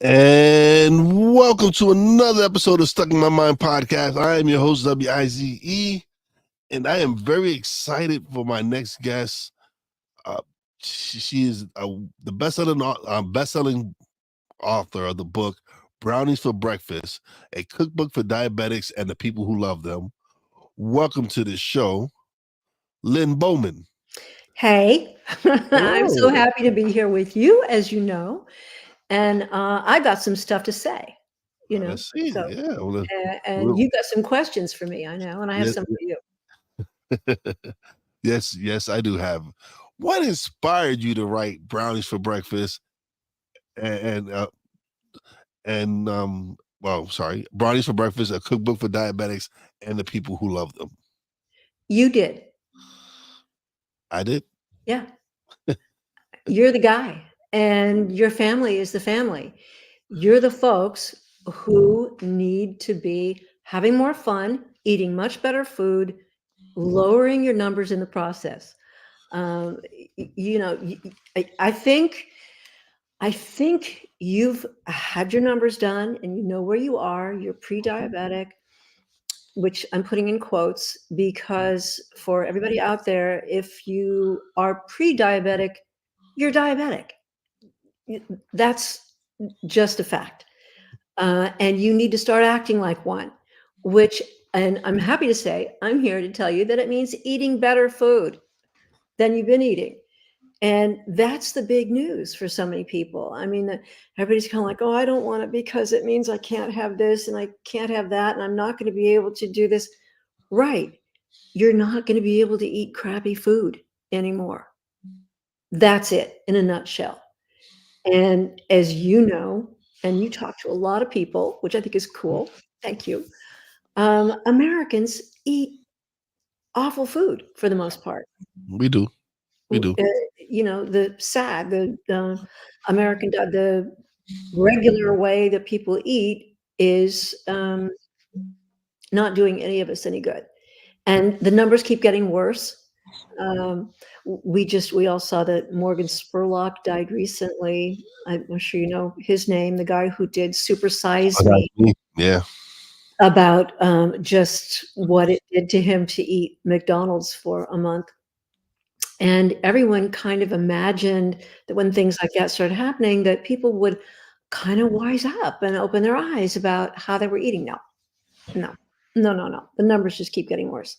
And welcome to another episode of Stuck in My Mind podcast. I am your host, WIZE, and I am very excited for my next guest. She is the best-selling author of the book Brownies for Breakfast, a cookbook for diabetics and the people who love them. Welcome to the show, Lynne Bowman. Hey, I'm so Hello. happy to be here with you, as you know, and I got some stuff to say, Let's see. So, Yeah. Well, and well, you got some questions for me, I know, and I have yes, some for you. yes, I do have. What inspired you to write Brownies for Breakfast and sorry, Brownies for Breakfast, a cookbook for diabetics and the people who love them? You did, I did. yeah. You're the guy, and your family is the family. You're the folks who need to be having more fun, eating much better food, lowering your numbers in the process. Um, you know, I think. I think you've had your numbers done and you know where you are. You're pre-diabetic, which I'm putting in quotes because for everybody out there, if you are pre-diabetic, you're diabetic. That's just a fact. And you need to start acting like one, which, and I'm happy to say, I'm here to tell you that it means eating better food than you've been eating. And that's the big news for so many people. I mean, everybody's kind of like, oh, I don't want it because it means I can't have this and I can't have that, and I'm not going to be able to do this. Right. You're not going to be able to eat crappy food anymore. That's it in a nutshell. And as you know, and you talk to a lot of people, which I think is cool. Thank you. Americans eat awful food for the most part. We do. We do. The American the regular way that people eat is not doing any of us any good, and the numbers keep getting worse. We all saw that Morgan Spurlock died recently. I'm sure you know his name, the guy who did Super Size Me, Yeah. about just what it did to him to eat McDonald's for a month. And everyone kind of imagined that when things like that started happening, that people would kind of wise up and open their eyes about how they were eating. No, no, no, no, no. The numbers just keep getting worse.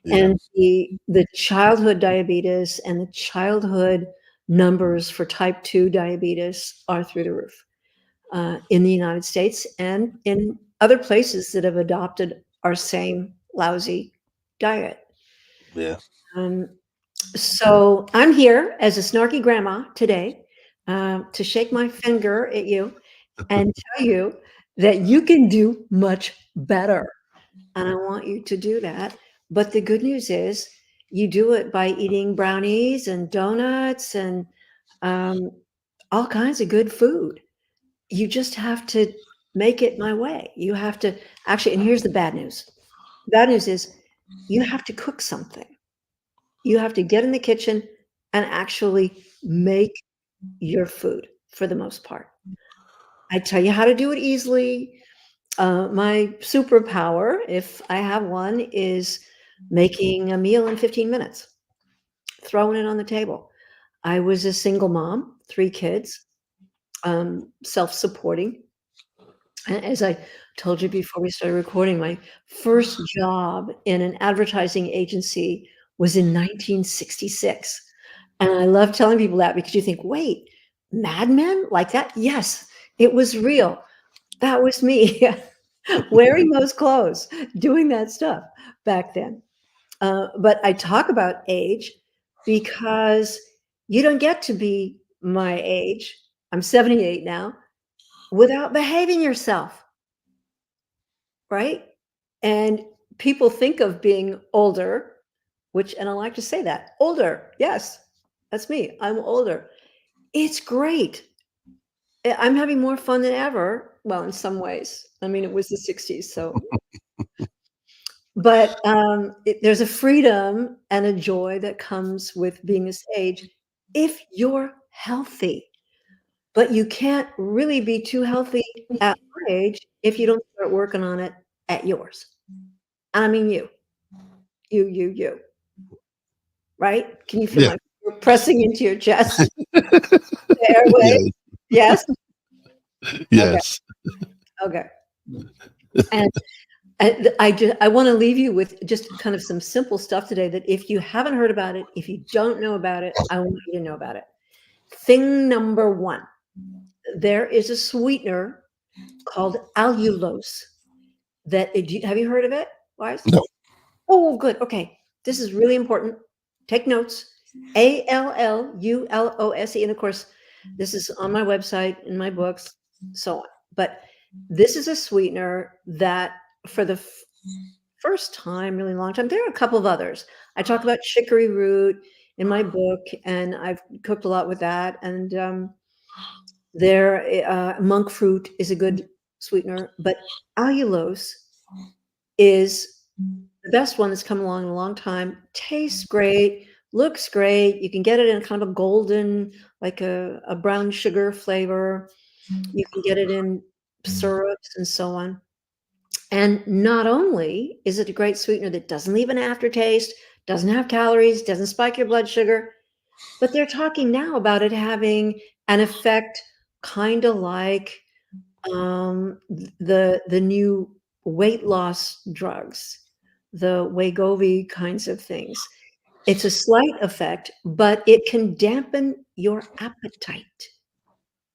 Yeah. And the childhood diabetes and the childhood numbers for type 2 diabetes are through the roof in the United States and in other places that have adopted our same lousy diet. Yeah. Um, So I'm here as a snarky grandma today to shake my finger at you and tell you that you can do much better. And I want you to do that. But the good news is you do it by eating brownies and donuts and um, all kinds of good food. You just have to make it my way. You have to actually, and here's the bad news. Bad news is you have to cook something. You have to get in the kitchen and actually make your food for the most part. I tell you how to do it easily. My superpower, if I have one, is making a meal in 15 minutes, throwing it on the table. I was a single mom, 3 kids, self-supporting. And as I told you before we started recording, my first job in an advertising agency was in 1966. And I love telling people that because you think, wait, Mad Men like that? Yes, it was real. That was me wearing those clothes, doing that stuff back then. But I talk about age because you don't get to be my age. I'm 78 now without behaving yourself, right? And people think of being older, which, and I like to say that older. Yes, that's me. I'm older. It's great. I'm having more fun than ever. Well, in some ways. I mean, it was the 60s, so but there's a freedom and a joy that comes with being this age if you're healthy. but you can't really be too healthy at my age if you don't start working on it at yours. I mean you, right? Can you feel Yeah. my pressing into your chest, the airway? Yes. Yes? Okay, Yes. okay. And I want to leave you with just kind of some simple stuff today that if you haven't heard about it, if you don't know about it, I want you to know about it. Thing number one, there is a sweetener called allulose have you heard of it, Wise? No. Oh, good. Okay. This is really important. Take notes. Allulose. And of course, this is on my website, in my books, so on. But this is a sweetener that for the first time, really long time, there are a couple of others. I talk about chicory root in my book, and I've cooked a lot with that. And monk fruit is a good sweetener, but allulose is the best one that's come along in a long time. Tastes great, looks great. You can get it in kind of a golden, like a brown sugar flavor. You can get it in syrups and so on. And not only is it a great sweetener that doesn't leave an aftertaste, doesn't have calories, doesn't spike your blood sugar, but they're talking now about it having an effect kind of like the new weight loss drugs, the Wegovy kinds of things. It's a slight effect, but it can dampen your appetite.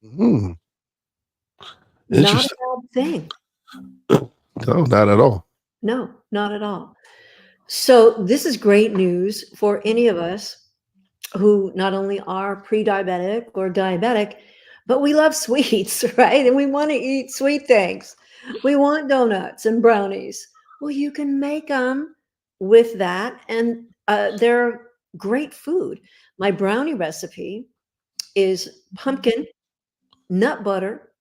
Hmm. Not a Interesting. bad thing. No, not at all. No, not at all. So this is great news for any of us who not only are pre-diabetic or diabetic, but we love sweets, right? And we want to eat sweet things. We want donuts and brownies. Well, you can make them with that, and they're great food. My brownie recipe is pumpkin, nut butter,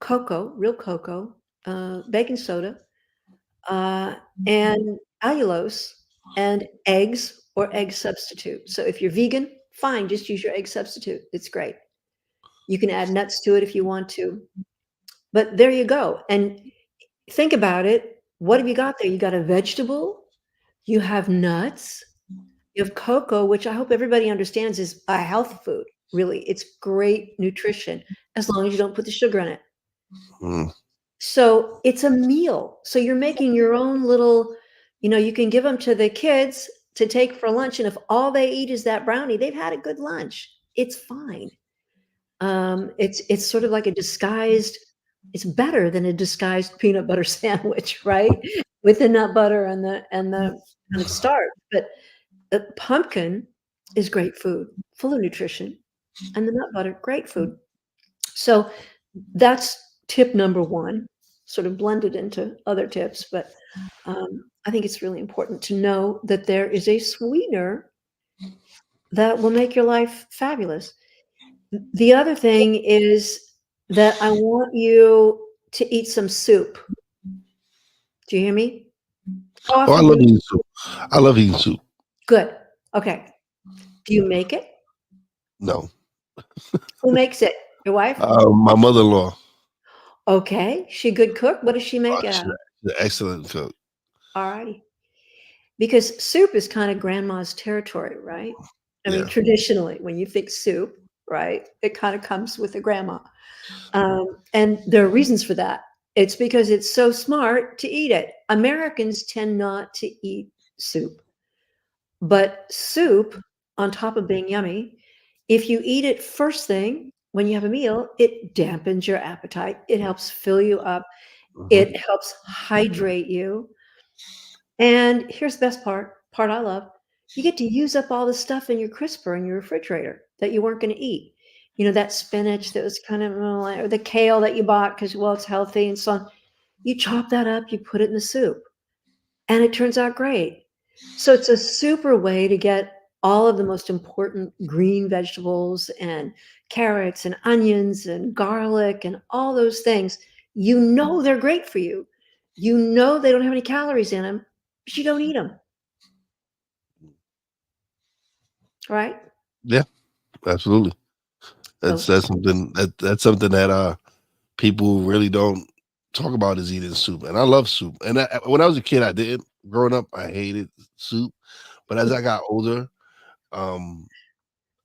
cocoa, real cocoa, baking soda, uh, and allulose, and eggs or egg substitute. So if you're vegan, fine, just use your egg substitute. It's great. You can add nuts to it if you want to. But there you go. And think about it. What have you got there? You got a vegetable, you have nuts, you have cocoa, which I hope everybody understands is a health food. Really, it's great nutrition as long as you don't put the sugar in it. Mm. So it's a meal. So you're making your own little, you can give them to the kids to take for lunch. And if all they eat is that brownie, they've had a good lunch. It's fine. It's sort of like it's better than a disguised peanut butter sandwich, right? With the nut butter and the kind of starch. But pumpkin is great food, full of nutrition, and the nut butter, great food. So that's tip number one, sort of blended into other tips. But I think it's really important to know that there is a sweetener that will make your life fabulous. The other thing is that I want you to eat some soup. Do you hear me? How Oh, I often do love you eating soup. I love eating soup. Good. Okay. Do you make it? No. Who makes it? Your wife? My mother-in-law. Okay. She a good cook? What does she make it She's out of? an excellent cook. Alrighty. Because soup is kind of grandma's territory, right? I mean, Yeah. traditionally, when you think soup, right, it kind of comes with the grandma. And there are reasons for that. It's because it's so smart to eat it. Americans tend not to eat soup, but soup, on top of being yummy, if you eat it first thing when you have a meal, it dampens your appetite. It helps fill you up. Mhm. It helps hydrate you. And here's the best part I love. You get to use up all the stuff in your crisper in your refrigerator that you weren't going to eat. That spinach that was kind of, or the kale that you bought because, well, it's healthy and so on. You chop that up, you put it in the soup, and it turns out great. So it's a super way to get all of the most important green vegetables and carrots and onions and garlic and all those things. They're great for you. They don't have any calories in them, but you don't eat them, right? Yeah, absolutely. So that's something that people really don't talk about is eating soup. And I love soup. And when I was a kid, I didn't. Growing up, I hated soup. But as I got older, um,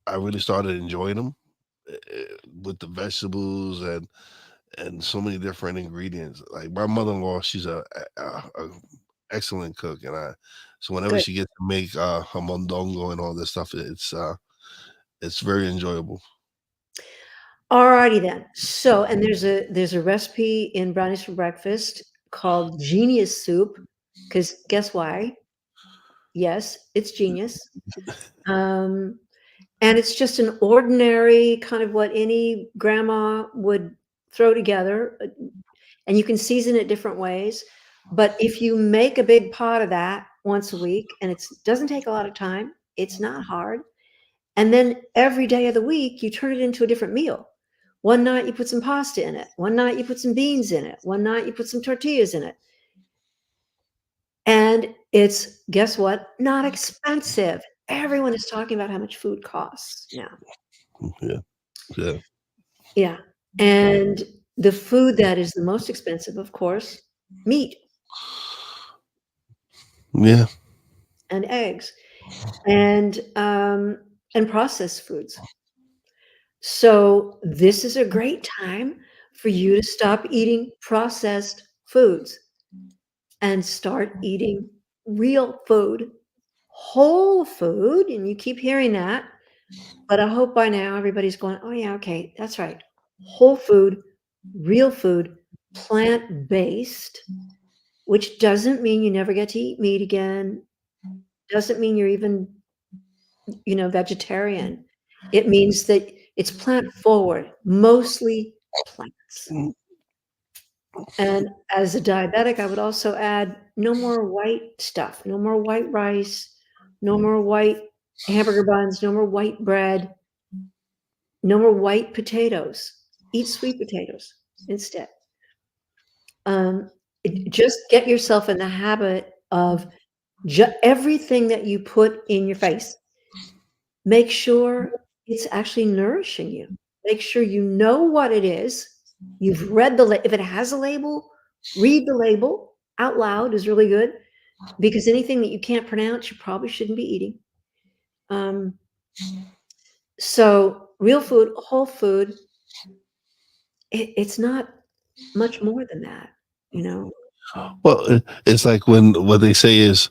I really started enjoying them with the vegetables and so many different ingredients. Like my mother-in-law, she's a excellent cook, and I so whenever good. she gets to make a mondongo and all this stuff, it's very enjoyable. Alrighty then. So, and there's a recipe in Brownies for Breakfast called Genius Soup, because guess why? Yes, it's genius. Um, and it's just an ordinary kind of what any grandma would throw together, and you can season it different ways. But if you make a big pot of that once a week, and it doesn't take a lot of time, it's not hard. And then every day of the week, you turn it into a different meal. One night you put some pasta in it. One night you put some beans in it. One night you put some tortillas in it. And it's, guess what? Not expensive. Everyone is talking about how much food costs now. Yeah, yeah, Yeah. And the food that is the most expensive, of course, meat yeah. and eggs and processed foods. So this is a great time for you to stop eating processed foods and start eating real food, whole food. And you keep hearing that, but I hope by now everybody's going, oh, yeah, okay, that's right. Whole food, plant based, which doesn't mean you never get to eat meat again, doesn't mean you're even, vegetarian. It means that it's plant forward, mostly plants. Mm. And as a diabetic, I would also add no more white stuff, no more white rice, no more white hamburger buns, no more white bread, no more white potatoes. Eat sweet potatoes instead. Um, just get yourself in the habit of everything that you put in your face. Make sure it's actually nourishing you. Make sure you know what it is. You've read if it has a label, read the label out loud is really good, because anything that you can't pronounce, you probably shouldn't be eating. Um, so real food, whole food, it's not much more than that, you know. Well, it's like when what they say is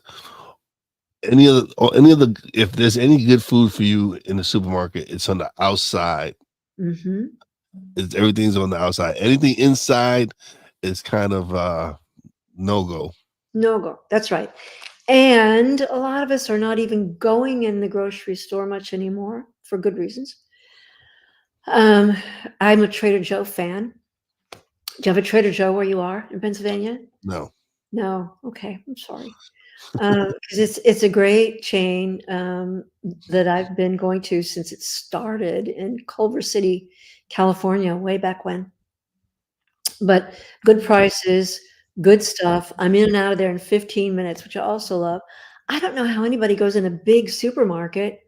any other if there's any good food for you in the supermarket, it's on the outside. Mhm. It's everything's on the outside. Anything inside is kind of no go. No go. That's right. And a lot of us are not even going in the grocery store much anymore for good reasons. Um, I'm a Trader Joe fan. Do you have a Trader Joe where you are in Pennsylvania? No. No. Okay. I'm sorry. 'Cause it's a great chain, that I've been going to since it started in Culver City, California, way back when. But good prices, good stuff. I'm in and out of there in 15 minutes, which I also love. I don't know how anybody goes in a big supermarket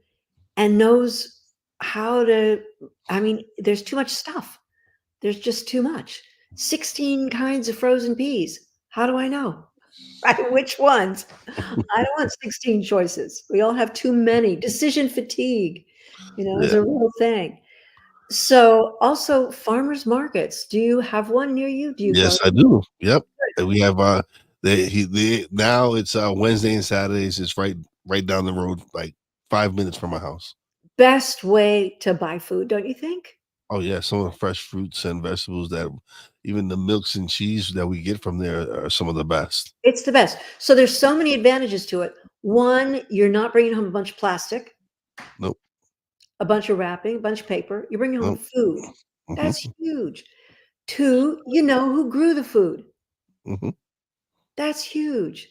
and knows how to. I mean, there's too much stuff. There's just too much. 16 kinds of frozen peas. How do I know? Right, which ones? I don't want 16 choices. We all have too many. Decision fatigue, is Yeah. a real thing. So, also farmers markets. Do you have one near you? Do you go? Yes, I do. Yep. And we have they now it's Wednesday and Saturdays. It's right down the road, like 5 minutes from my house. Best way to buy food, don't you think? Oh yeah, some of the fresh fruits and vegetables that even the milks and cheese that we get from there are some of the best. It's the best. So there's so many advantages to it. One, you're not bringing home a bunch of plastic, Nope. a bunch of wrapping, a bunch of paper. You're bringing home Nope. food. That's Hmm. huge. Two, you know who grew the food. Hmm. That's huge.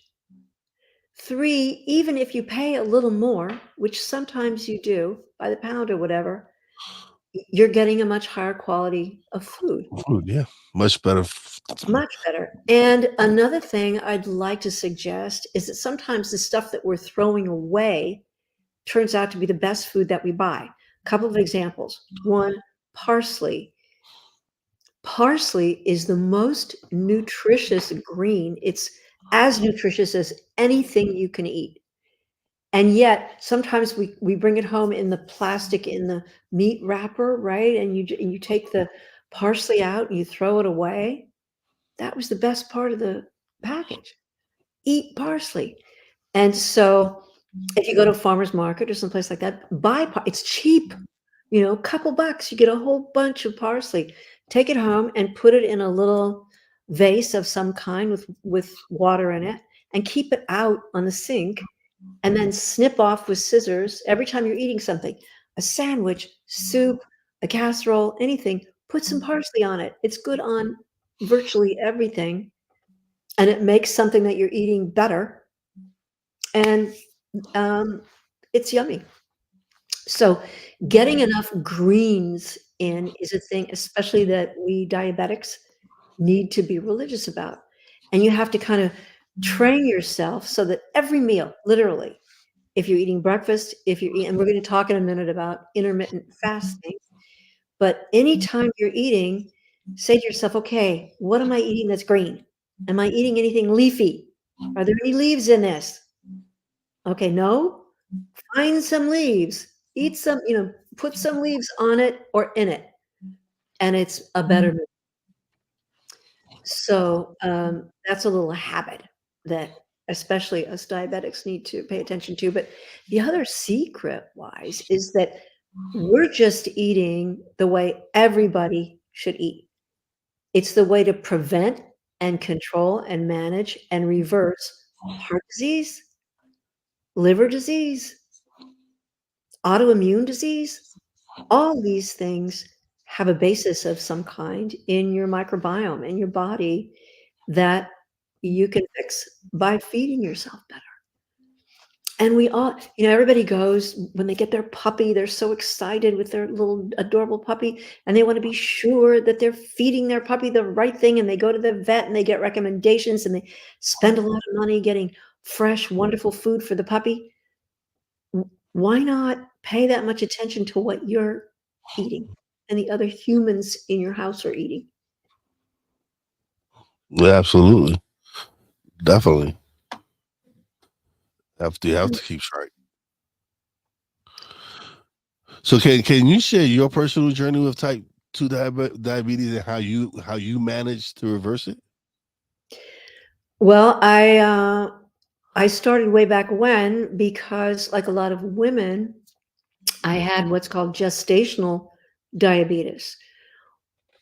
Three, even if you pay a little more, which sometimes you do by the pound or whatever, you're getting a much higher quality of food. Food, yeah, much better. Much better. And another thing I'd like to suggest is that sometimes the stuff that we're throwing away turns out to be the best food that we buy. A couple of examples. One, parsley. Parsley is the most nutritious green. It's as nutritious as anything you can eat. And yet sometimes we bring it home in the plastic, in the meat wrapper, right? And you take the parsley out and you throw it away. That was the best part of the package. Eat parsley. And so if you go to a farmer's market or someplace like that, it's cheap, a couple bucks, you get a whole bunch of parsley. Take it home and put it in a little vase of some kind with water in it and keep it out on the sink, and then snip off with scissors every time you're eating something, a sandwich, soup, a casserole, anything, put some parsley on it. It's good on virtually everything, and it makes something that you're eating better, and it's yummy. So getting enough greens in is a thing, especially that we diabetics need to be religious about. And you have to kind of train yourself so that every meal, literally, if you're eating breakfast, if you're eating, and we're going to talk in a minute about intermittent fasting, but anytime you're eating, say to yourself, okay, what am I eating that's green? Am I eating anything leafy? Are there any leaves in this? Okay, no? Find some leaves. Eat some, put some leaves on it or in it, and it's a better meal. So, that's a little habit that especially us diabetics need to pay attention to. But the other secret-wise is that we're just eating the way everybody should eat. It's the way to prevent and control and manage and reverse heart disease, liver disease, autoimmune disease. All these things have a basis of some kind in your microbiome, in your body, that you can fix by feeding yourself better. And we all, everybody goes when they get their puppy, they're so excited with their little adorable puppy, and they want to be sure that they're feeding their puppy the right thing. And they go to the vet and they get recommendations and they spend a lot of money getting fresh, wonderful food for the puppy. Why not pay that much attention to what you're eating and the other humans in your house are eating? Yeah, absolutely. Definitely. You have to keep track. So can you share your personal journey with type 2 diabetes and how you managed to reverse it? Well, I started way back when, because like a lot of women, I had what's called gestational diabetes.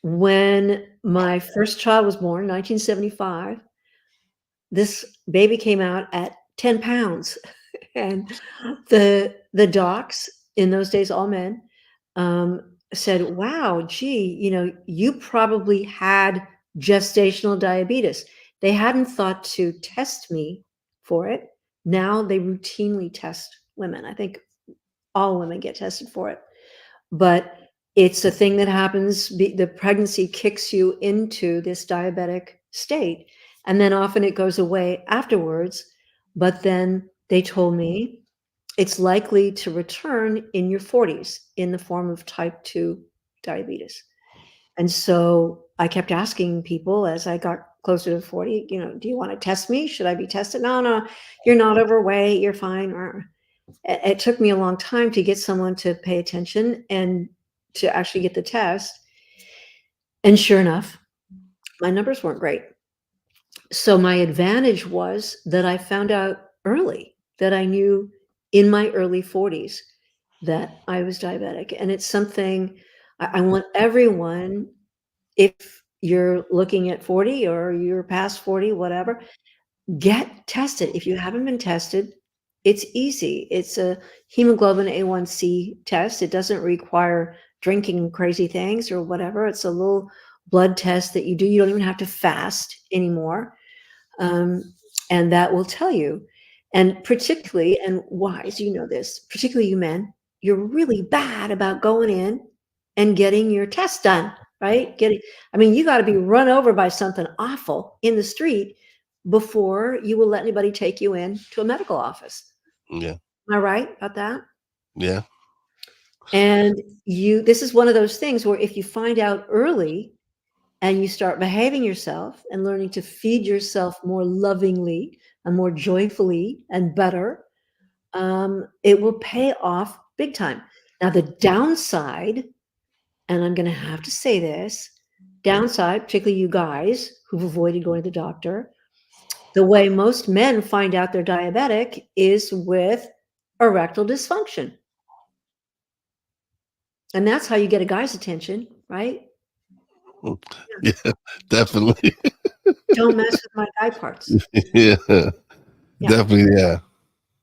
When my first child was born, 1975, this baby came out at 10 pounds. And the docs, in those days, all men, said, wow, gee, you probably had gestational diabetes. They hadn't thought to test me for it. Now they routinely test women. I think all women get tested for it. But it's a thing that happens. The pregnancy kicks you into this diabetic state, and then often it goes away afterwards. But then they told me it's likely to return in your 40s in the form of type 2 diabetes. And so I kept asking people as I got closer to 40, do you want to test me? Should I be tested? No, you're not overweight. You're fine. It took me a long time to get someone to pay attention and to actually get the test. And sure enough, my numbers weren't great. So my advantage was that I found out early, that I knew in my early 40s that I was diabetic. And it's something I want everyone, if you're looking at 40 or you're past 40, whatever, get tested. If you haven't been tested, it's easy. It's a hemoglobin A1C test. It doesn't require drinking crazy things or whatever. It's a little blood test that you do. You don't even have to fast anymore. And that will tell you. And particularly, and wise, this, particularly you men, you're really bad about going in and getting your test done, right? You got to be run over by something awful in the street before you will let anybody take you in to a medical office. Yeah. Am I right about that? Yeah. And this is one of those things where if you find out early and you start behaving yourself and learning to feed yourself more lovingly and more joyfully and better, it will pay off big time. Now, the downside, and I'm going to have to say this, downside, particularly you guys who've avoided going to the doctor, the way most men find out they're diabetic is with erectile dysfunction. And that's how you get a guy's attention, right? Yeah, definitely. Don't mess with my guy parts. Yeah, Yeah. definitely. Yeah.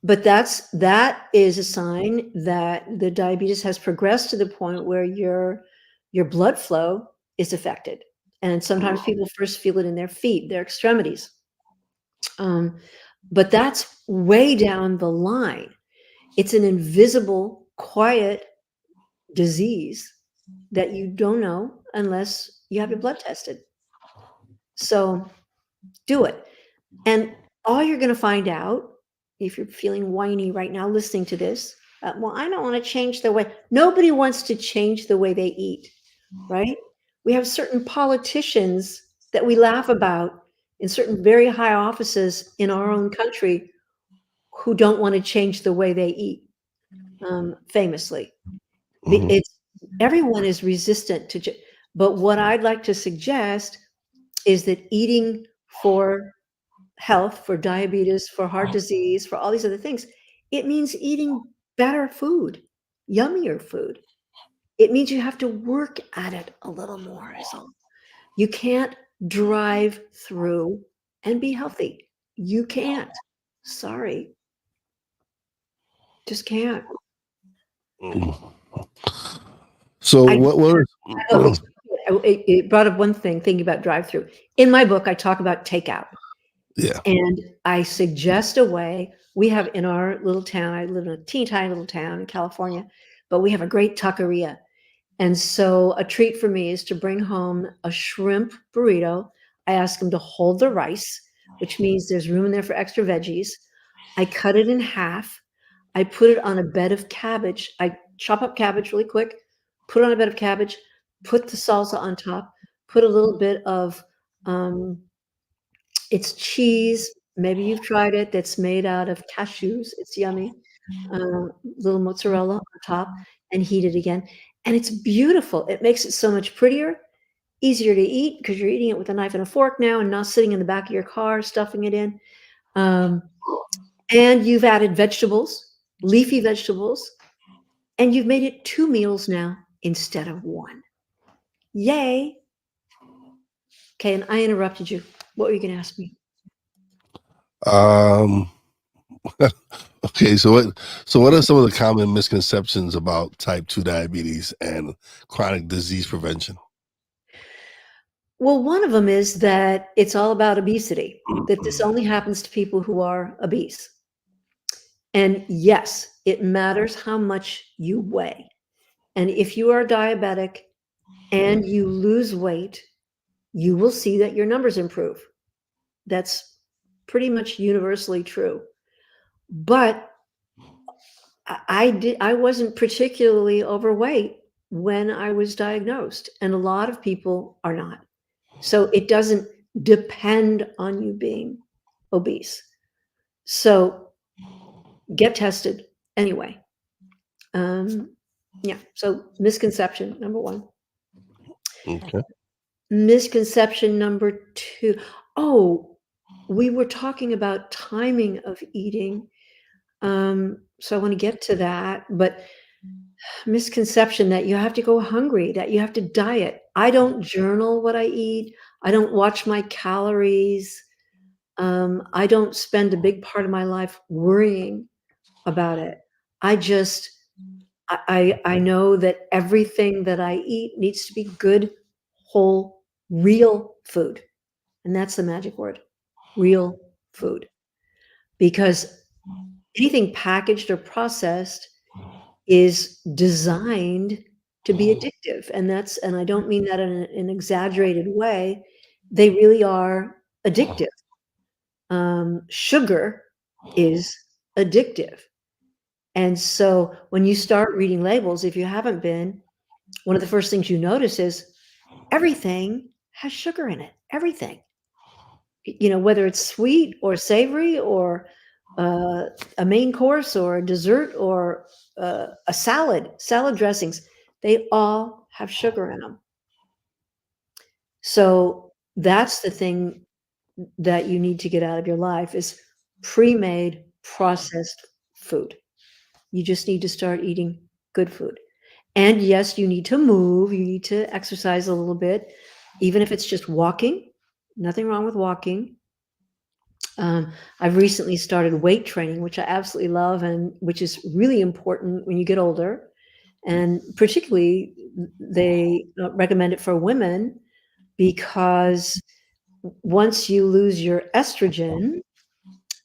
But that is a sign that the diabetes has progressed to the point where your blood flow is affected. And sometimes people first feel it in their feet, their extremities. But that's way down the line. It's an invisible, quiet disease that you don't know unless you have your blood tested. So do it. And all you're going to find out, if you're feeling whiny right now listening to this, well, I don't want to change the way. Nobody wants to change the way they eat, right? We have certain politicians that we laugh about in certain very high offices in our own country who don't want to change the way they eat, famously. It's everyone is resistant to, but what I'd like to suggest is that eating for health, for diabetes, for heart disease, for all these other things, it means eating better food, yummier food. It means you have to work at it a little more, is all. You can't drive through and be healthy. You can't. Sorry. Just can't. So I what it brought up one thing, thinking about drive-through. In my book, I talk about takeout. Yeah. And I suggest a way. We have in our little town, I live in a teeny tiny little town in California, but we have a great taqueria. And so a treat for me is to bring home a shrimp burrito. I ask them to hold the rice, which means there's room in there for extra veggies. I cut it in half. I put it on a bed of cabbage. I chop up cabbage really quick, put it on a bed of cabbage, put the salsa on top, put a little bit of it's cheese. Maybe you've tried it. That's made out of cashews. It's yummy. Little mozzarella on top, and heat it again. And it's beautiful. It makes it so much prettier, easier to eat because you're eating it with a knife and a fork now and not sitting in the back of your car stuffing it in. And you've added vegetables, leafy vegetables, and you've made it 2 meals now instead of 1. Yay. Okay, and I interrupted you. What were you going to ask me? Okay, so what are some of the common misconceptions about type 2 diabetes and chronic disease prevention? Well, one of them is that it's all about obesity, that this only happens to people who are obese. And yes, it matters how much you weigh. And if you are diabetic and you lose weight, you will see that your numbers improve. That's pretty much universally true. But I wasn't particularly overweight when I was diagnosed, and a lot of people are not. So it doesn't depend on you being obese. So get tested anyway. Yeah. So misconception number 1. Okay. Misconception number 2. Oh, we were talking about timing of eating. So I want to get to that, but misconception that you have to go hungry, that you have to diet. I don't journal what I eat. I don't watch my calories. I don't spend a big part of my life worrying about it. I just, I know that everything that I eat needs to be good, whole, real food. And that's the magic word, real food. Because anything packaged or processed is designed to be addictive. And I don't mean that in an exaggerated way. They really are addictive. Sugar is addictive. And so when you start reading labels, if you haven't been, one of the first things you notice is everything has sugar in it. Everything. Whether it's sweet or savory or a main course or a dessert or a salad dressings, they all have sugar in them. So that's the thing that you need to get out of your life is pre-made processed food. You just need to start eating good food. And yes, you need to move, you need to exercise a little bit, even if it's just walking. Nothing wrong with walking. I've recently started weight training, which I absolutely love and which is really important when you get older. And particularly, they recommend it for women because once you lose your estrogen,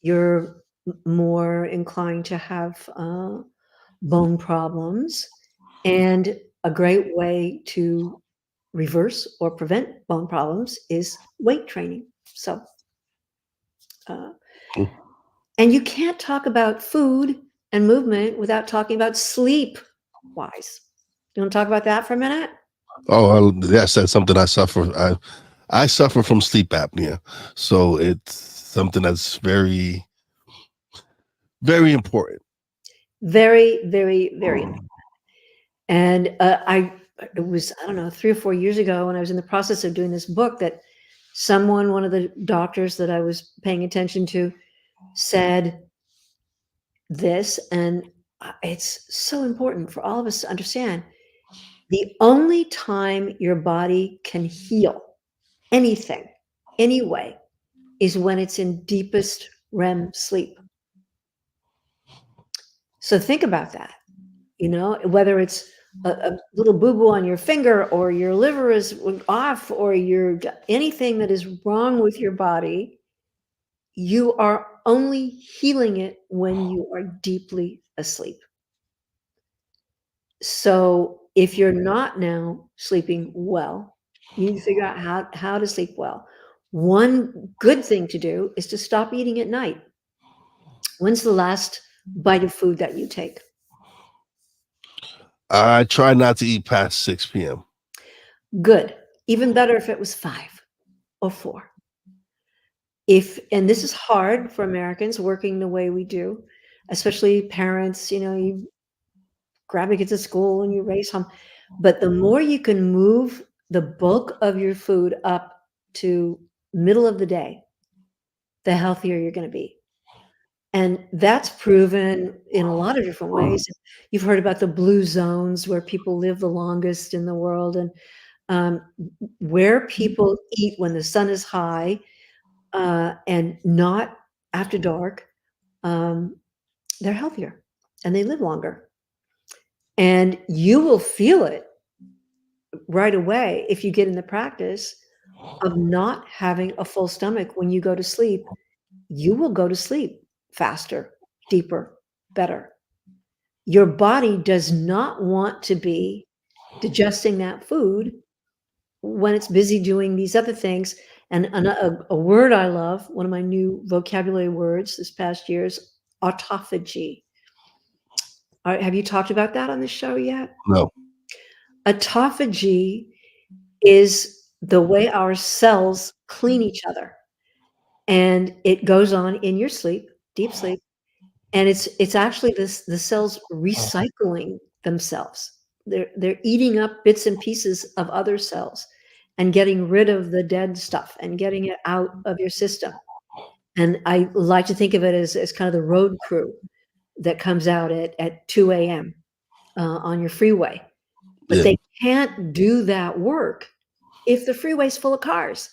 you're more inclined to have bone problems. And a great way to reverse or prevent bone problems is weight training. So, uh, and you can't talk about food and movement without talking about sleep wise. You want to talk about that for a minute? Oh, yes, that's something I suffer. I suffer from sleep apnea, so it's something that's very, very important. Very, very, very. And it was, I don't know, 3 or 4 years ago when I was in the process of doing this book that one of the doctors that I was paying attention to said this, and it's so important for all of us to understand. The only time your body can heal anything, anyway, is when it's in deepest REM sleep. So think about that, whether it's a little boo-boo on your finger or your liver is off or anything that is wrong with your body, you are only healing it when you are deeply asleep. So if you're not now sleeping well, you need to figure out how to sleep well. One good thing to do is to stop eating at night. When's the last bite of food that you take? I try not to eat past 6 p.m. Good. Even better if it was 5 or 4. And this is hard for Americans working the way we do, especially parents, you grab your kids to school and you race home. But the more you can move the bulk of your food up to middle of the day, the healthier you're going to be. And that's proven in a lot of different ways. You've heard about the blue zones where people live the longest in the world, and where people eat when the sun is high and not after dark, they're healthier and they live longer. And you will feel it right away if you get in the practice of not having a full stomach when you go to sleep. You will go to sleep faster, deeper, better. Your body does not want to be digesting that food when it's busy doing these other things. And a word I love, one of my new vocabulary words this past year is autophagy. Have you talked about that on the show yet? No. Autophagy is the way our cells clean each other. And it goes on in your sleep, deep sleep. And it's actually the cells recycling themselves. They're eating up bits and pieces of other cells and getting rid of the dead stuff and getting it out of your system. And I like to think of it as kind of the road crew that comes out at 2 a.m. On your freeway. But Yeah. they can't do that work if the freeway's full of cars.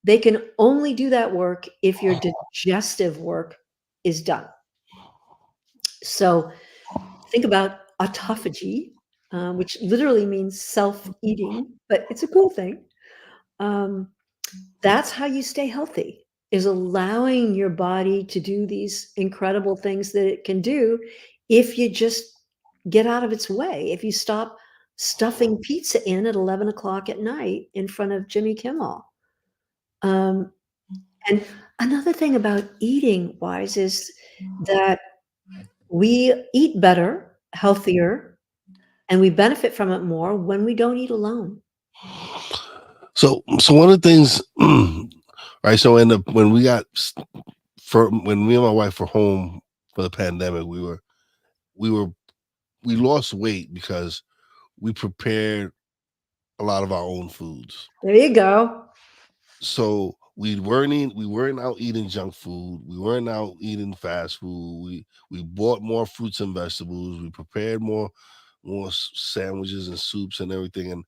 They can only do that work if your digestive work is done. So think about autophagy, which literally means self-eating, but it's a cool thing. That's how you stay healthy, is allowing your body to do these incredible things that it can do if you just get out of its way, if you stop stuffing pizza in at 11 o'clock at night in front of Jimmy Kimmel. And another thing about eating wise is that We eat better, healthier, and we benefit from it more when we don't eat alone. So one of the things, right? So in the when we got for when me and my wife were home for the pandemic, we were we lost weight because we prepared a lot of our own foods. There you go. So we weren't out eating junk food. We weren't out eating fast food. We bought more fruits and vegetables. We prepared more sandwiches and soups and everything,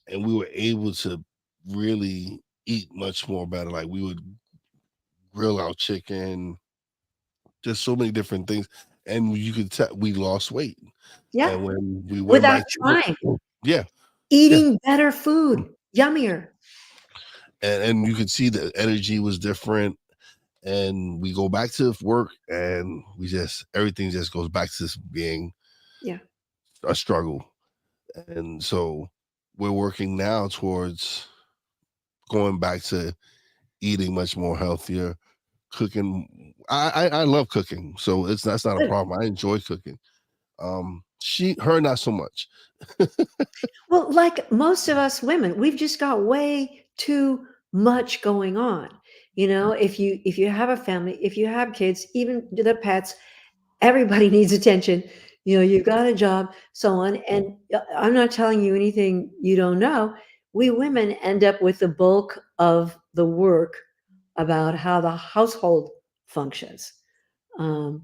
and we were able to really eat much more better. Like we would grill our chicken, just so many different things, and you could tell we lost weight. Yeah, And when we went without back to trying. yeah, yeah, Eating better food, yummier. and you could see the energy was different. And we go back to work, and we just everything just goes back to this being Yeah. a struggle. And so we're working now towards going back to eating much more healthier, cooking. I love cooking, so that's not a Good. problem. I enjoy cooking. Her not so much. Well, like most of us women, we've just got way too much going on. If you have a family, if you have kids, even the pets, everybody needs attention. You've got a job, so on. And I'm not telling you anything you don't know. We women end up with the bulk of the work about how the household functions. Um,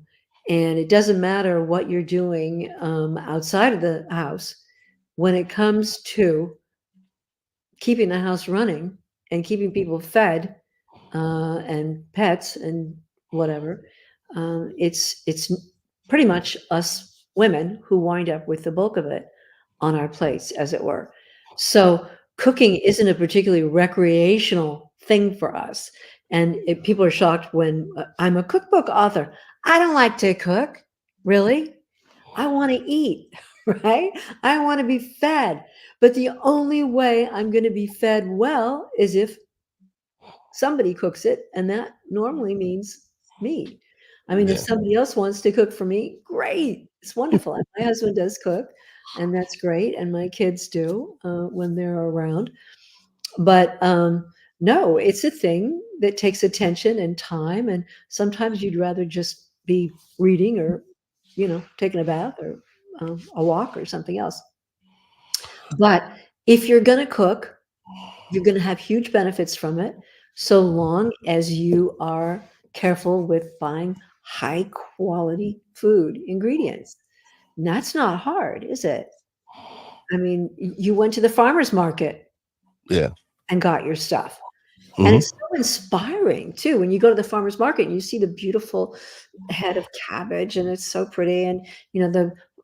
and it doesn't matter what you're doing outside of the house when it comes to keeping the house running and keeping people fed and pets and whatever. It's pretty much us women who wind up with the bulk of it on our plates, as it were. So cooking isn't a particularly recreational thing for us. And people are shocked when I'm a cookbook author. I don't like to cook, really. I want to eat, right? I want to be fed. But the only way I'm going to be fed well is if somebody cooks it, and that normally means me. I mean, if Yeah, somebody else wants to cook for me, great. It's wonderful. And my husband does cook, and that's great. And my kids do when they're around. But no, it's a thing that takes attention and time. And sometimes you'd rather just be reading or, taking a bath or a walk or something else. But if you're going to cook, you're going to have huge benefits from it so long as you are careful with buying high quality food ingredients. And that's not hard, is it? I mean, you went to the farmer's market yeah. and got your stuff. And Hmm. it's so inspiring too when you go to the farmer's market and you see the beautiful head of cabbage and it's so pretty. And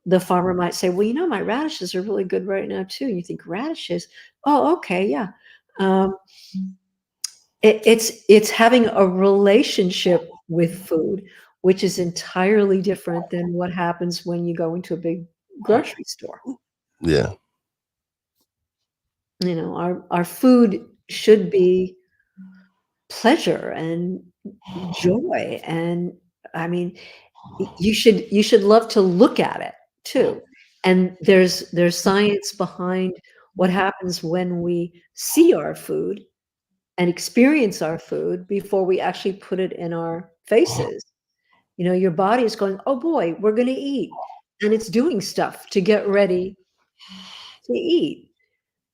the farmer might say, "Well, my radishes are really good right now too." And you think radishes? Oh, okay, yeah. Um, it's having a relationship with food, which is entirely different than what happens when you go into a big grocery store. Yeah, Our food should be pleasure and joy, and I mean, you should love to look at it too. And there's science behind what happens when we see our food and experience our food before we actually put it in our faces. Your body is going, "Oh boy, we're going to eat." And it's doing stuff to get ready to eat.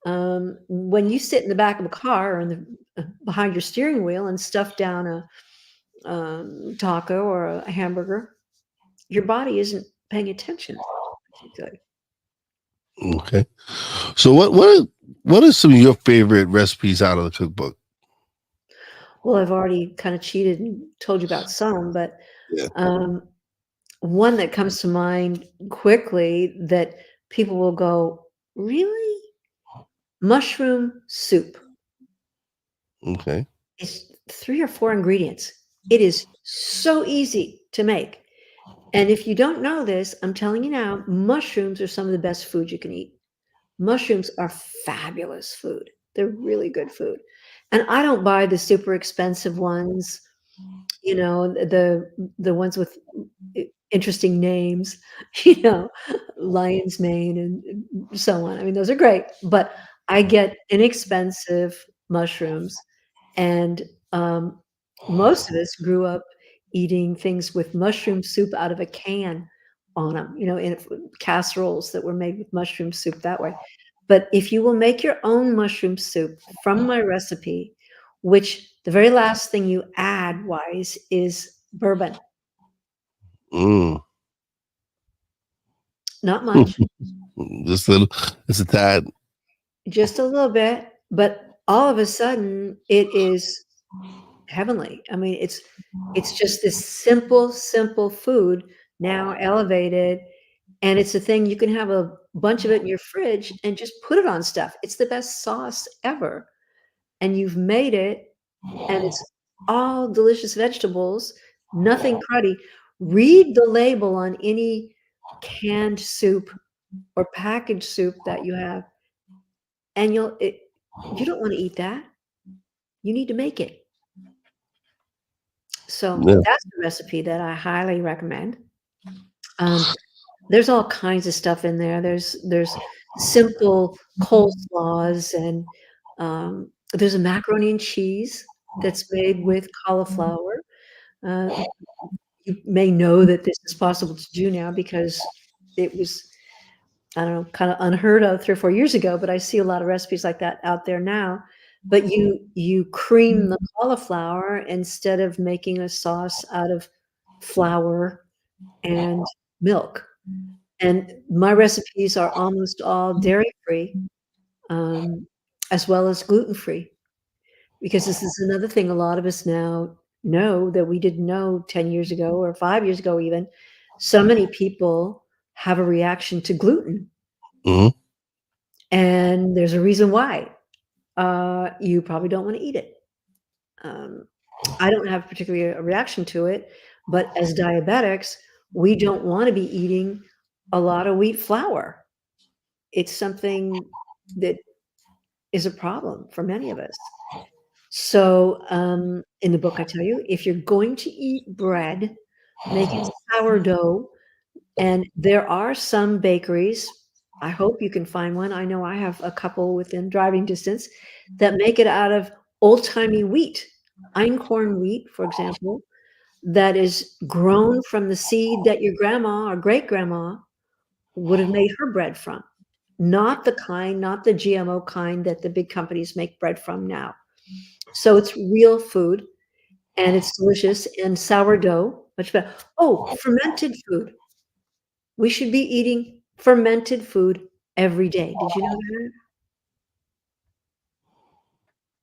When you sit in the back of a car or behind your steering wheel and stuff down a taco or a hamburger, your body isn't paying attention particularly. okay. So what are some of your favorite recipes out of the cookbook? Well, I've already kind of cheated and told you about some, but Yeah. um, one that comes to mind quickly that people will go, "Really? Mushroom soup." Okay. It's 3 or 4 ingredients. It is so easy to make. And if you don't know this, I'm telling you now, mushrooms are some of the best food you can eat. Mushrooms are fabulous food. They're really good food. And I don't buy the super expensive ones, the ones with interesting names, you know, lion's mane and so on. I mean, those are great, but I get inexpensive mushrooms, and most of us grew up eating things with mushroom soup out of a can on them, you know, in casseroles that were made with mushroom soup that way. But if you will make your own mushroom soup from my recipe, which the very last thing you add wise is bourbon. Mm. Not much, Just a little, it's a tad. just a little bit, but all of a sudden it is heavenly. I mean, it's just this simple, simple food now elevated, and it's a thing you can have a bunch of it in your fridge and just put it on stuff. It's the best sauce ever, and you've made it, and it's all delicious vegetables, nothing cruddy. Read the label on any canned soup or packaged soup that you have, and you don't wanna eat that. You need to make it. So, Yeah. that's the recipe that I highly recommend. Um, there's all kinds of stuff in there. There's simple coleslaws and, there's a macaroni and cheese that's made with cauliflower. Uh, you may know that this is possible to do now because it was, I don't know, kinda unheard of 3 or 4 years ago, but I see a lot of recipes like that out there now. But you cream the cauliflower instead of making a sauce out of flour and milk. And my recipes are almost all dairy-free, um, as well as gluten-free, because this is another thing a lot of us now know that we didn't know 10 years ago or 5 years ago even. So many people have a reaction to gluten, Hmm. and there's a reason why. You probably don't wanna eat it. Um, I don't have particularly a reaction to it, but as diabetics, we don't wanna be eating a lot of wheat flour. It's something that is a problem for many of us. So, in the book, I tell you, if you're going to eat bread, make it sourdough, and there are some bakeries, I hope you can find one, I know I have a couple within driving distance, that make it out of old-timey wheat, einkorn wheat, for example, that is grown from the seed that your grandma or great-grandma would have made her bread from. Not the GMO kind that the big companies make bread from now. So it's real food, and it's delicious, and sourdough, much better. Oh, fermented food. We should be eating fermented food every day. Did you know that?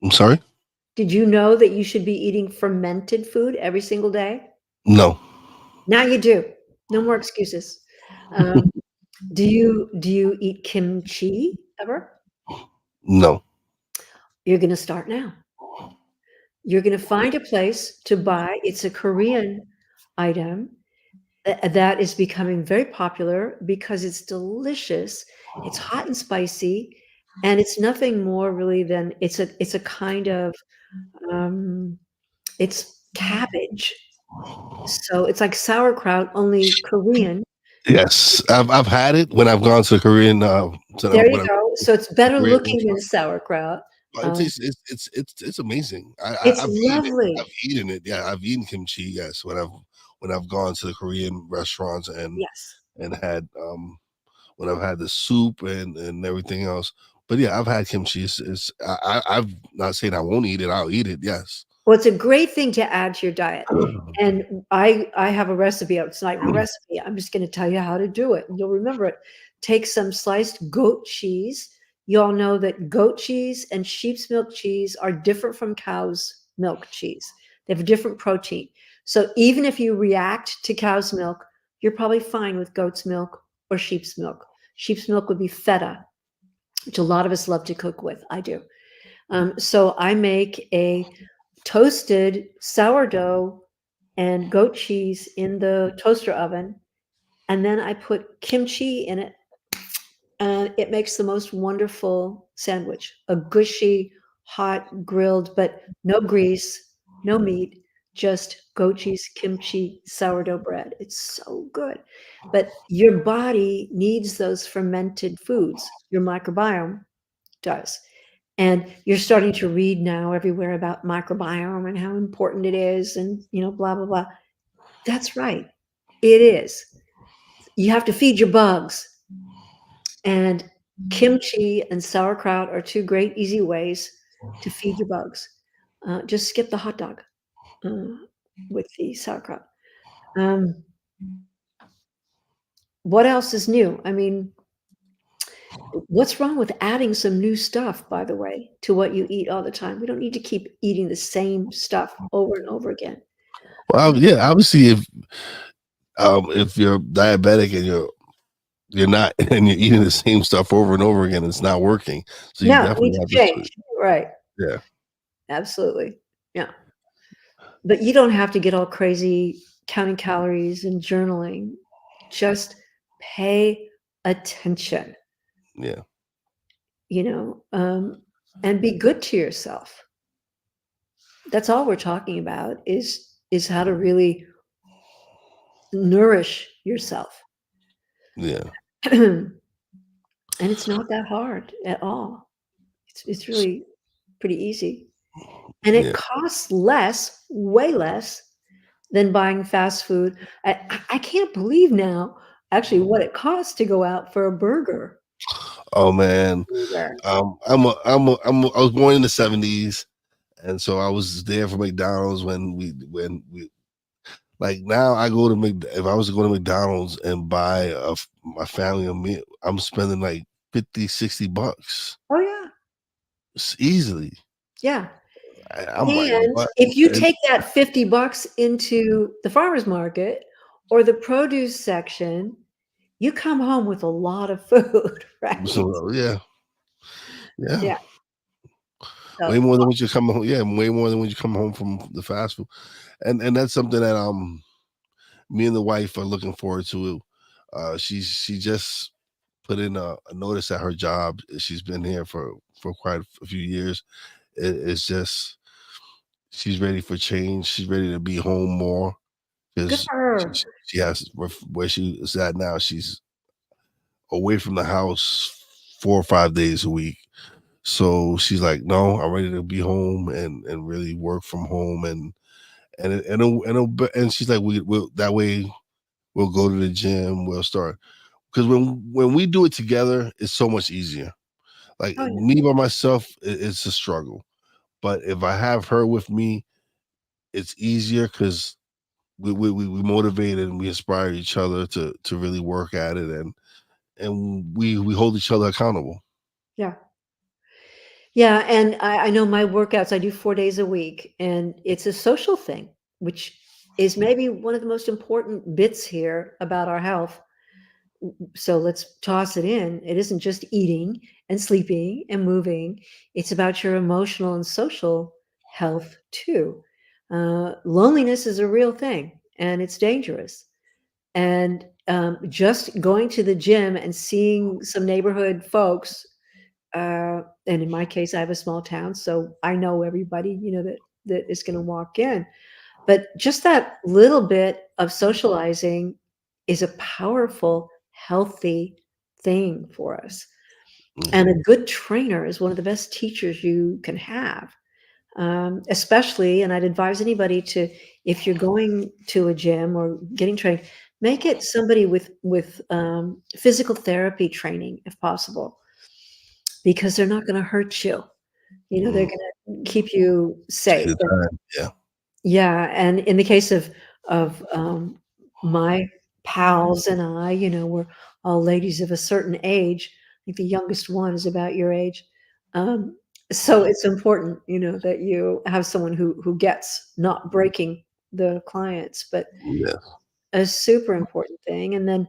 I'm sorry? Did you know that you should be eating fermented food every single day? No. Now you do. No more excuses. Um, do you eat kimchi ever? No. You're gonna start now. You're gonna find a place to buy, it's a Korean item, that is becoming very popular because it's delicious, it's hot and spicy, and it's nothing more really than it's a kind of, um, it's cabbage. So it's like sauerkraut, only Korean. Yes, I've had it when I've gone to Korean. There you When I've go. So it's better Korean looking than restaurant. sauerkraut. It Um, tastes it's amazing. it's I've eaten it. I've lovely. eaten it. Yeah, I've eaten kimchi. Yes, when I've gone to the Korean restaurants Yes. and had when I've had the soup and everything else. But yeah, I've had kimchi. I've not saying I won't eat it. I'll eat it. Yes. Well, it's a great thing to add to your diet, and I have a recipe. It's not even a recipe. I'm just gonna tell you how to do it, and you'll remember it. Take some sliced goat cheese. You all know that goat cheese and sheep's milk cheese are different from cow's milk cheese. They have a different protein. So even if you react to cow's milk, you're probably fine with goat's milk or sheep's milk. Sheep's milk would be feta, which a lot of us love to cook with. I do. So I make a toasted sourdough and goat cheese in the toaster oven, and then I put kimchi in it, and it makes the most wonderful sandwich. A gushy, hot, grilled, but no grease, no meat, just goat cheese, kimchi, sourdough bread. It's so good. But your body needs those fermented foods. Your microbiome does. And you're starting to read now everywhere about microbiome and how important it is and, blah, blah, blah. That's right. It is. You have to feed your bugs. And kimchi and sauerkraut are two great, easy ways to feed your bugs. Just skip the hot dog uh, with the sauerkraut. Um, what else is new? I mean, what's wrong with adding some new stuff, by the way, to what you eat all the time? We don't need to keep eating the same stuff over and over again. Well, yeah, obviously, if you're diabetic and you're not and you're eating the same stuff over and over again, it's not working. So you No, it definitely needs to have to change. switch. Right. Yeah. Absolutely. Yeah. But you don't have to get all crazy counting calories and journaling. Just pay attention, Yeah. and be good to yourself. That's all we're talking about is how to really nourish yourself. Yeah. And it's not that hard at all. It's really pretty easy. And it Yeah. costs less, way less than buying fast food. I can't believe now actually what it costs to go out for a burger. Oh man. Burger. I was born in the 70s, and so I was there for McDonald's when we like now I go to if I was to go to McDonald's and buy my family a meal, I'm spending like 50, $60 Oh yeah. easily. Yeah. I'm like, And what? if you And take that $50 into the farmer's market or the produce section, you come home with a lot of food, right? so yeah, yeah. Yeah. Way So more than when you come home. Yeah, way more than when you come home from the fast food. And that's something that me and the wife are looking forward to. She just put in a notice at her job. She's been here for quite a few years. It's just she's ready for change. She's ready to be home more good because for her. she has where she is at now. She's away from the house 4 or 5 days a week. So she's like, no, I'm ready to be home and really work from home and she's like, we'll that way we'll go to the gym, we'll start because when we do it together, it's so much easier. Like Oh yeah. me by myself, it's a struggle. But if I have her with me, it's easier because we motivate and we inspire each other to really work at it and we hold each other accountable. Yeah. Yeah, and I know my workouts, I do 4 days a week, and it's a social thing, which is maybe one of the most important bits here about our health. So let's toss it in. It isn't just eating and sleeping and moving. It's about your emotional and social health too. Loneliness is a real thing, and it's dangerous. And just going to the gym and seeing some neighborhood folks, and in my case, I have a small town, so I know everybody, that is going to walk in. But just that little bit of socializing is a powerful, healthy thing for us. And Mhm. a good trainer is one of the best teachers you can have, especially. And I'd advise anybody to, if you're going to a gym or getting trained, make it somebody with physical therapy training if possible, because they're not going to hurt you. They're Mhm. going to keep you Take safe. your time. Yeah. Yeah, and in the case of my pals and I, we're all ladies of a certain age. I think the youngest one is about your age. Um, so it's important, that you have someone who gets not breaking the clients, but Yeah. a super important thing. And then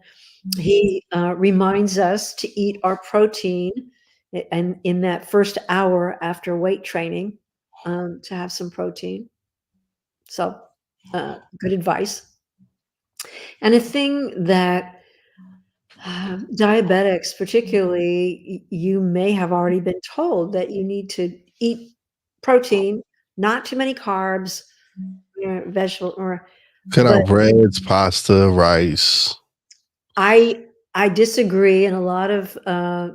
he reminds us to eat our protein, and in that first hour after weight training, to have some protein. So, good advice. And a thing that diabetics, particularly, you may have already been told that you need to eat protein, not too many carbs, or vegetable or Cut but out breads, pasta, rice. I I disagree, and a lot of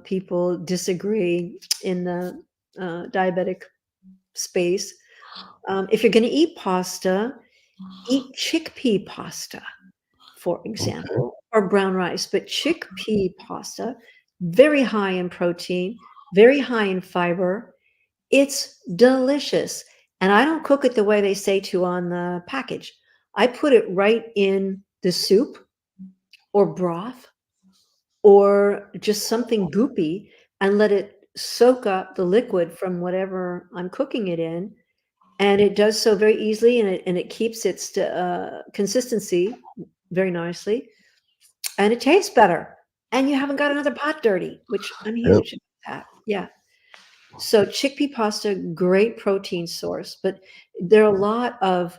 people disagree in the diabetic space. If you're going to eat pasta, eat chickpea pasta, for Okay. example, or brown rice. But chickpea pasta, very high in protein, very high in fiber. It's delicious. And I don't cook it the way they say to on the package. I put it right in the soup or broth or just something goopy and let it soak up the liquid from whatever I'm cooking it in. And it does so very easily, and it keeps its consistency very nicely, and it tastes better. And you haven't got another pot dirty, which I'm Yep. huge about that. Yeah. So chickpea pasta, great protein source, but there are a lot of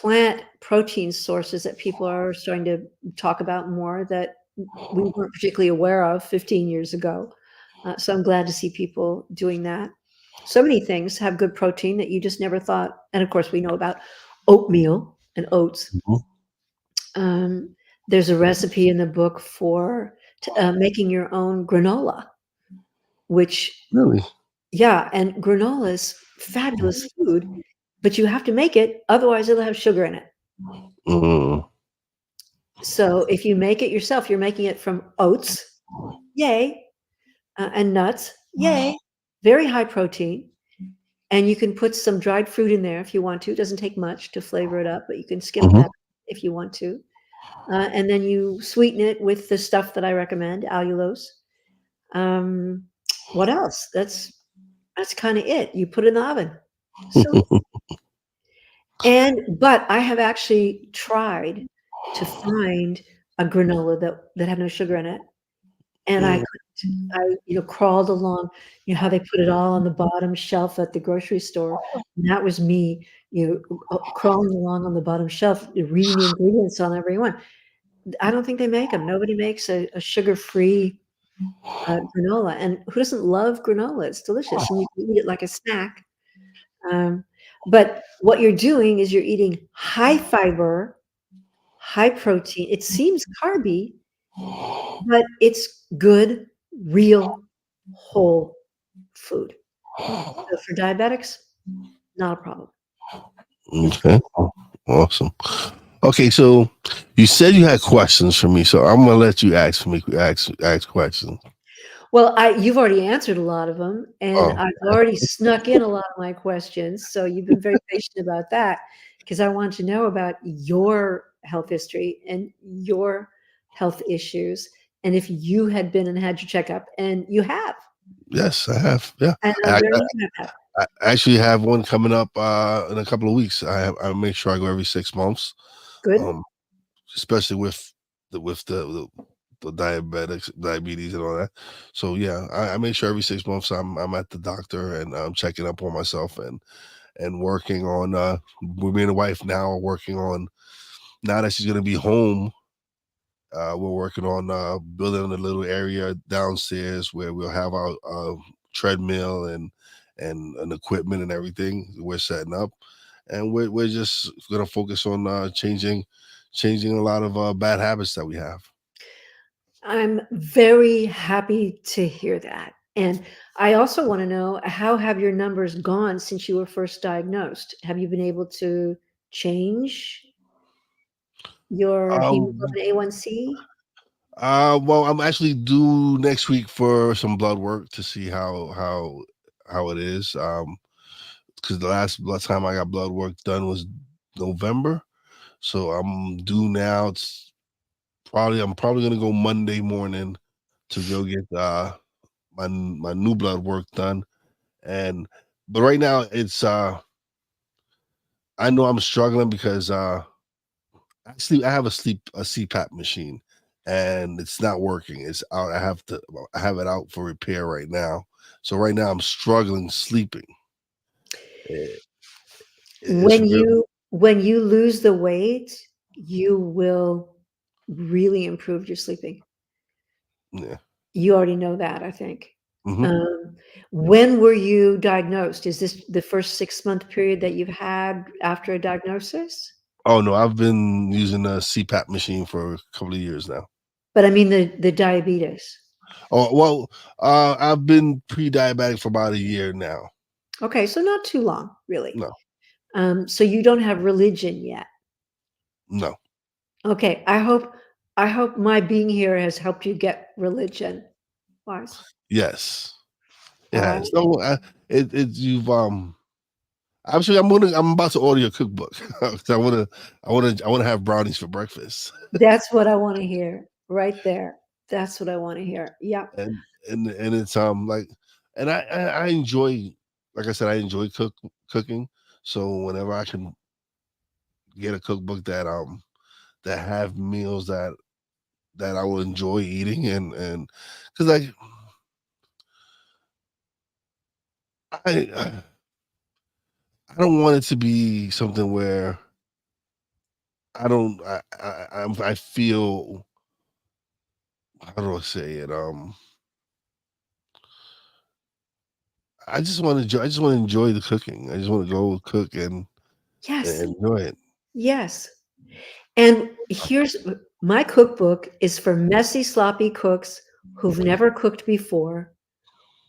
plant protein sources that people are starting to talk about more that we weren't particularly aware of 15 years ago. So I'm glad to see people doing that. So many things have good protein that you just never thought. And of course, we know about oatmeal and oats. Mhm. Um, there's a recipe in the book for making your own granola, which, Really? yeah, and granola is fabulous food, but you have to make it, otherwise it'll have sugar in it. Mm. So if you make it yourself, you're making it from oats, yay, and nuts, yay, very high protein. And you can put some dried fruit in there if you want to. It doesn't take much to flavor it up, but you can skip Mhm. that if you want to. And then you sweeten it with the stuff that I recommend, allulose. Um, what else? That's kind of it. You put it in the oven. So but I have actually tried to find a granola that had no sugar in it, and I Mm. couldn't. Crawled along, how they put it all on the bottom shelf at the grocery store, and that was me, crawling along on the bottom shelf, reading the ingredients on every one. I don't think they make them. Nobody makes a sugar-free, granola, and who doesn't love granola? It's delicious, and you can eat it like a snack. Um, but what you're doing is you're eating high fiber, high protein. It seems carby, but it's good, real, whole food. So for diabetics, not a problem. It's Okay. Awesome. Okay, so you said you had questions for me, so I'm gonna let you ask questions. well, you've already answered a lot of them, and Oh, I've already snuck in a lot of my questions, so you've been very patient about that because I want to know about your health history and your health issues, and if you had been and had your checkup, and you have, yes, I have. Yeah, and I'm I, very I, happy about that. I actually have one coming up in a couple of weeks. I make sure I go every 6 months, Good. um, especially with the diabetes and all that. So yeah, I make sure every 6 months I'm at the doctor and I'm checking up on myself and working on me and the wife now are working on now that she's gonna be home. We're working on building a little area downstairs where we'll have our treadmill and an equipment and everything we're setting up, and we're just gonna focus on changing a lot of bad habits that we have. I'm very happy to hear that, and I also wanna know, how have your numbers gone since you were first diagnosed? Have you been able to change your Um, hemoglobin A1C? well, I'm actually due next week for some blood work to see how it is. Because the last time I got blood work done was November, so I'm due now. I'm probably gonna go Monday morning to go get my new blood work done. And but right now it's I know I'm struggling because I have a CPAP machine and it's not working. It's out. I have it out for repair right now. So right now I'm struggling sleeping. It, it's When real. you lose the weight, you will really improve your sleeping. Yeah. You already know that, I think. Hmm. Um, when were you diagnosed? Is this the first 6-month period that you've had after a diagnosis? Oh no, I've been using a CPAP machine for a couple of years now. But I mean the diabetes. Oh well, I've been pre-diabetic for about a year now. Okay, so not too long, really. No, So you don't have religion yet. no, Okay, I hope my being here has helped you get religion wise. yes, it All right. has. No, you've actually, I'm about to order your cookbook. 'Cause I wanna have brownies for breakfast. That's what I want to hear right there. That's what I want to hear. Yeah. and and it's like, and I enjoy, like I said, I enjoy cooking. So whenever I can get a cookbook that have meals that I will enjoy eating, and because I I don't want it to be something where I don't I feel, how do I say it, I just want to enjoy the cooking. I just want to go cook Yes. and enjoy it. Yes. And here's my cookbook is for messy, sloppy cooks who've never cooked before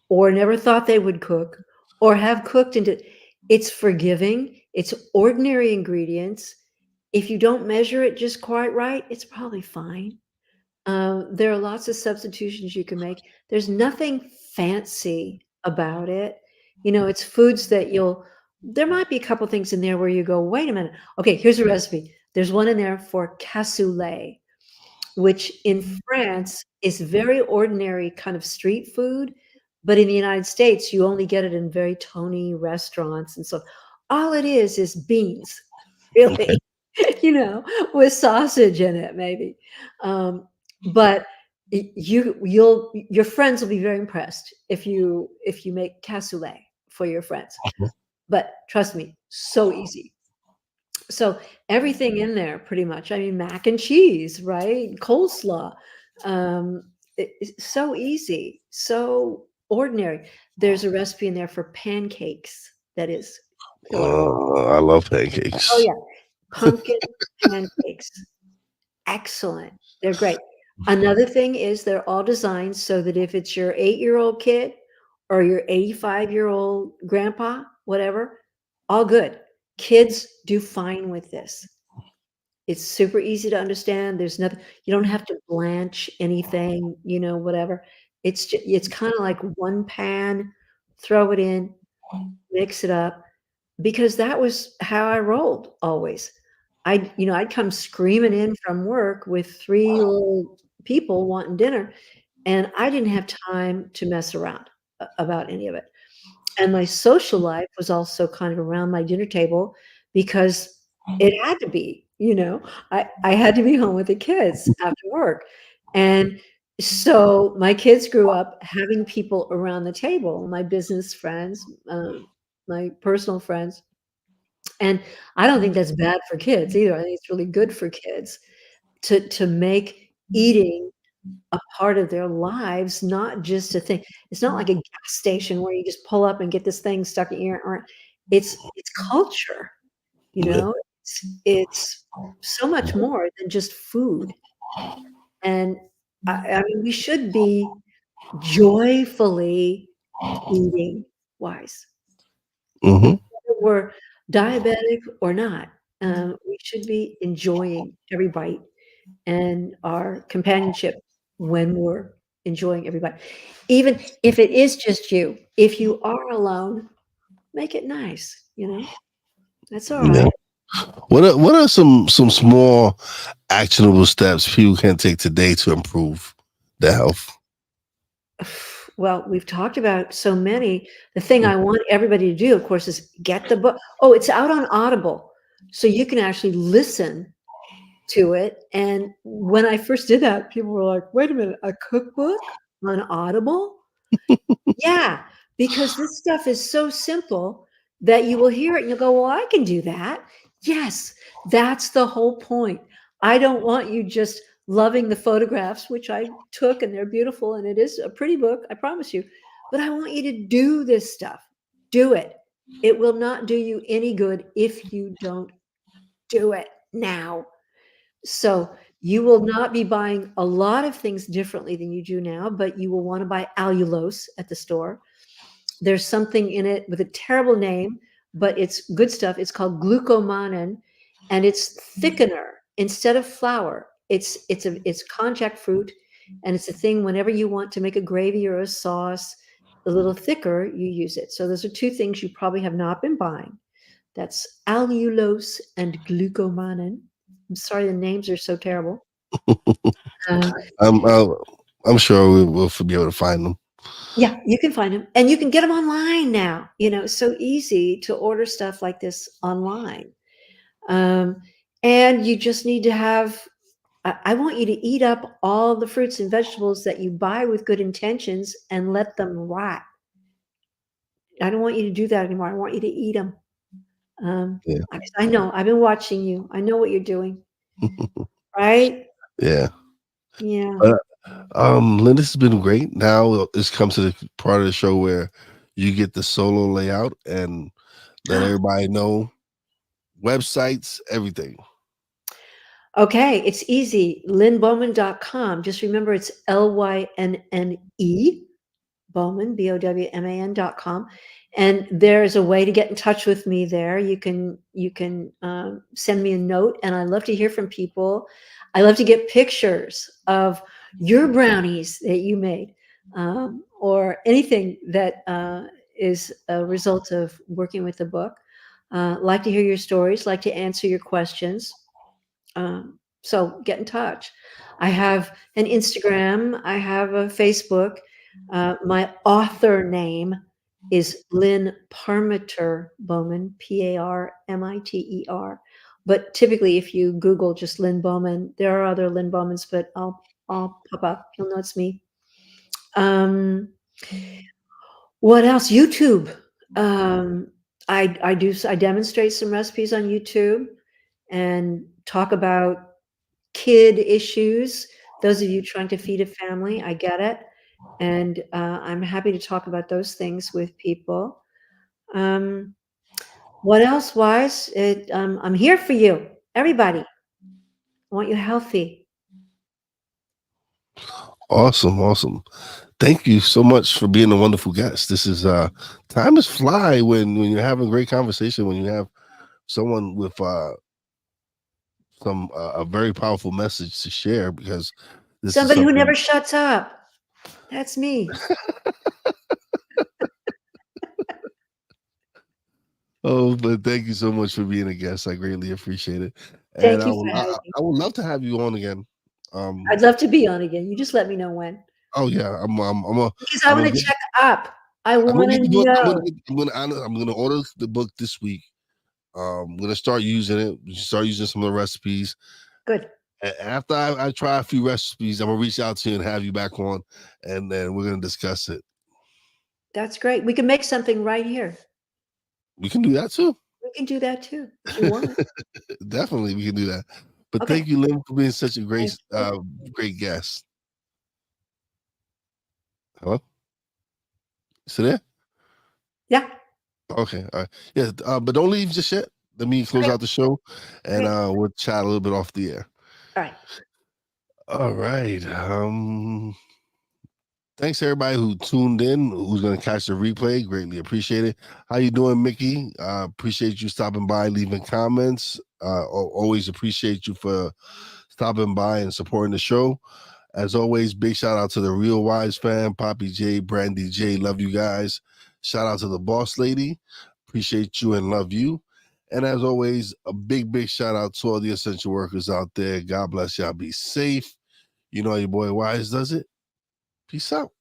or never thought they would cook or have cooked and it's forgiving. It's ordinary ingredients. If you don't measure it just quite right, it's probably fine. There are lots of substitutions you can make. There's nothing fancy about it. It's foods that there might be a couple things in there where you go, wait a minute. Okay, here's a recipe. There's one in there for cassoulet, which in France is very ordinary kind of street food. But in the United States, you only get it in very tony restaurants. And so all it is beans, Okay. really, you know, with sausage in it, maybe. Um, but your friends will be very impressed if you make cassoulet for your friends. But trust me, so easy. So everything in there pretty much. I mean, mac and cheese, right? Coleslaw. It's so easy, so ordinary. There's a recipe in there for pancakes that is killer. I love Oh pancakes. yeah, pumpkin pancakes. Excellent. They're great. Another thing is they're all designed so that if it's your 8-year-old kid or your 85-year-old grandpa, whatever, all good. Kids do fine with this. It's super easy to understand. There's nothing, you don't have to blanch anything, whatever. It's kind of like one pan, throw it in, mix it up, because that was how I rolled always. I'd come screaming in from work with 3 little people wanting dinner, and I didn't have time to mess around about any of it. And my social life was also kind of around my dinner table because it had to be, I had to be home with the kids after work. And so my kids grew up having people around the table, my business friends, my personal friends. And I don't think that's bad for kids either. I think it's really good for kids to make eating a part of their lives, not just a thing. It's not like a gas station where you just pull up and get this thing stuck in your ear. It's culture, you Yeah. know? It's so much more than just food. And I mean, we should be joyfully eating wise. Hmm. Whether we're diabetic or not, we should be enjoying every bite and our companionship when we're enjoying every bite. Even if it is just you, if you are alone, make it nice, That's all Yeah. right. What are some small actionable steps people can take today to improve their health? Well, we've talked about so many. The thing I want everybody to do, of course, is get the book. Oh, it's out on Audible. So you can actually listen to it. And when I first did that, people were like, wait a minute, a cookbook on Audible? Yeah, because this stuff is so simple that you will hear it and you'll go, well, I can do that. Yes, that's the whole point. I don't want you just loving the photographs, which I took and they're beautiful and it is a pretty book, I promise you. but I want you to do this stuff. Do it. It will not do you any good if you don't do it now. So you will not be buying a lot of things differently than you do now, but you will want to buy allulose at the store. There's something in it with a terrible name, but it's good stuff. It's called glucomannan, and it's thickener instead of flour. It's konjac fruit, and it's a thing whenever you want to make a gravy or a sauce a little thicker, you use it. So those are two things you probably have not been buying. That's allulose and glucomannan. I'm sorry, the names are so terrible. Uh, I'm I'm sure we'll be able to find them. yeah, you can find them, and you can get them online now. It's so easy to order stuff like this online. Um, and you just need to have. I want you to eat up all the fruits and vegetables that you buy with good intentions and let them rot. I don't want you to do that anymore. I want you to eat them. Yeah. I know. I've been watching you. I know what you're doing. Right? Yeah. Yeah. Lynn, this has been great. Now it's come to the part of the show where you get the solo layout and let everybody know websites, everything. Okay, it's easy. LynneBowman.com. Just remember it's LYNNE, Bowman, BOWMAN.com. And there's a way to get in touch with me there. You can send me a note, and I love to hear from people. I love to get pictures of your brownies that you made, or anything that is a result of working with the book. Like to hear your stories, like to answer your questions. So get in touch. I have an Instagram. I have a Facebook. My author name is Lynne Parmiter Bowman, Parmiter. But typically, if you Google just Lynne Bowman, there are other Lynne Bowmans, but I'll pop up. You'll know it's me. What else? YouTube. I demonstrate some recipes on YouTube and talk about kid issues. Those of you trying to feed a family, I get it. And I'm happy to talk about those things with people. What else, Wise? I'm here for you, everybody. I want you healthy. Awesome. Thank you so much for being a wonderful guest. This is time is fly when you're having a great conversation, when you have someone with some a very powerful message to share, because this Somebody is who never shuts up. That's me. Oh, but thank you so much for being a guest. I greatly appreciate it. And Thank you for having me. I would love to have you on again. I'd love to be on again. You just let me know when. Oh yeah, Because I want to check up. I want to know. I'm gonna order the book this week. I'm gonna start using it. Start using some of the recipes. Good. After I try a few recipes, I'm gonna reach out to you and have you back on, and then we're gonna discuss it. That's great. We can make something right here. We can do that too. We can do that too, if you want. Definitely, we can do that. But Okay. thank you, Lynn, for being such a great guest. Hello? So there? Yeah. Okay. All right. Yeah. But don't leave just yet. Let me close out the show, and we'll chat a little bit off the air. All right. All right. Thanks to everybody who tuned in, who's going to catch the replay. Greatly appreciate it. How you doing, Mickey? Appreciate you stopping by, leaving comments. Always appreciate you for stopping by and supporting the show. As always, big shout out to the Real Wise fam, Poppy J, Brandy J. Love you guys. Shout out to the boss lady. Appreciate you and love you. And as always, a big shout out to all the essential workers out there. God bless y'all. Be safe. You know how your boy Wise does it. Peace out.